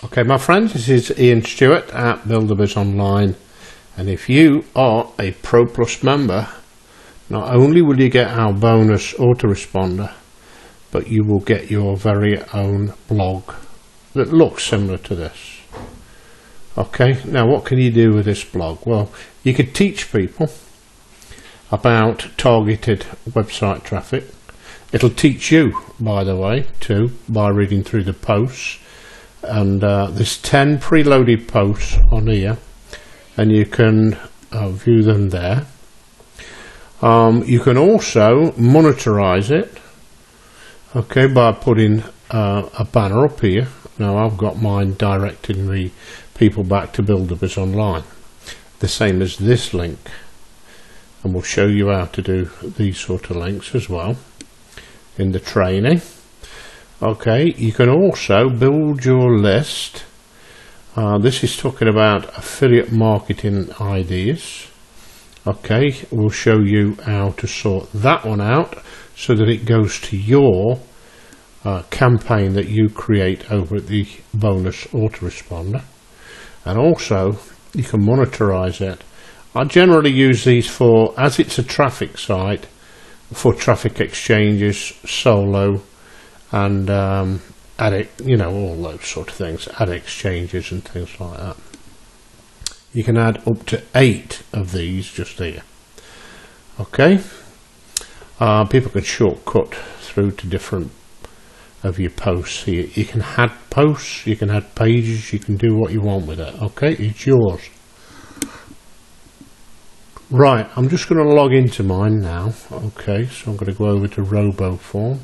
Okay, my friends, this is Ian Stewart at Buildabizonline, and if you are a Pro Plus member, not only will you get our bonus autoresponder, but you will get your very own blog that looks similar to this. Okay, now what can you do with this blog? Well, you could teach people about targeted website traffic. It'll teach you, by the way, too, by reading through the posts. And there's 10 preloaded posts on here, and you can view them there. You can also monetize it, okay, by putting a banner up here. Now I've got mine directing the people back to Buildabizonline, the same as this link, and we'll show you how to do these sort of links as well in the training. Okay, you can also build your list. This is talking about affiliate marketing ideas. Okay, we'll show you how to sort that one out so that it goes to your campaign that you create over at the bonus autoresponder. And also, you can monetize it. I generally use these for, as it's a traffic site, for traffic exchanges, solo, and ad, you know, all those sort of things, ad exchanges and things like that. You can add up to 8 of these just here. Okay, people can shortcut through to different of your posts here. You can add posts, you can add pages, you can do what you want with it. Okay, it's yours. Right, I'm just going to log into mine now. Okay, so I'm going to go over to RoboForm.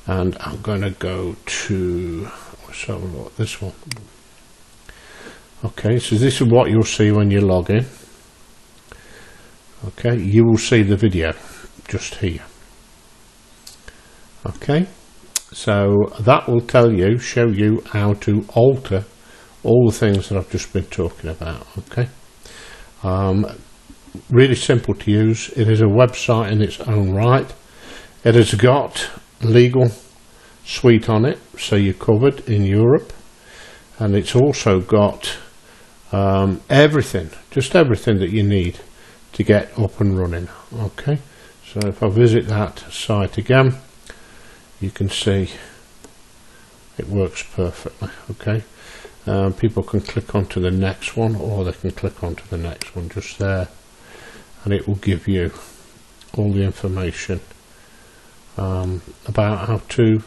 And I'm going to go to, let's have a look, this one. Okay, so this is what you'll see when you log in. Okay, you will see the video just here. Okay, so that will tell you, show you how to alter all the things that I've just been talking about. Okay, really simple to use. It is a website in its own right. It has got legal suite on it, so you're covered in Europe, and it's also got everything, just everything that you need to get up and running. Okay, so if I visit that site again, you can see it works perfectly. Okay, people can click onto the next one, or they can click onto the next one just there, and it will give you all the information about how to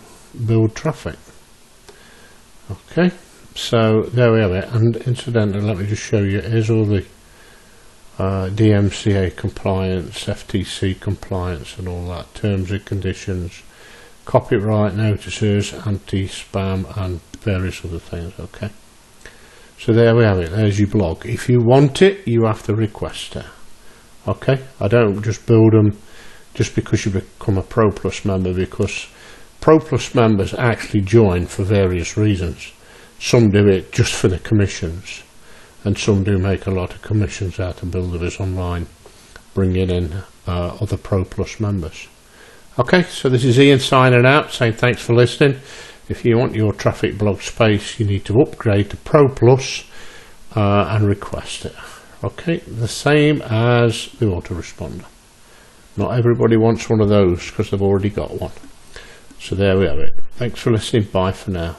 build traffic. Okay, so there we have it. And incidentally, let me just show you, here's all the DMCA compliance, FTC compliance and all that, terms and conditions, copyright notices, anti-spam and various other things. Okay, so there we have it. There's your blog. If you want it, you have to request it. Okay, I don't just build them just because you become a Pro Plus member, because Pro Plus members actually join for various reasons. Some do it just for the commissions, and some do make a lot of commissions out of Buildabizonline, bringing in other Pro Plus members. Okay, so this is Ian signing out, saying thanks for listening. If you want your traffic blog space, you need to upgrade to Pro Plus and request it. Okay, the same as the autoresponder. Not everybody wants one of those because they've already got one. So there we have it. Thanks for listening. Bye for now.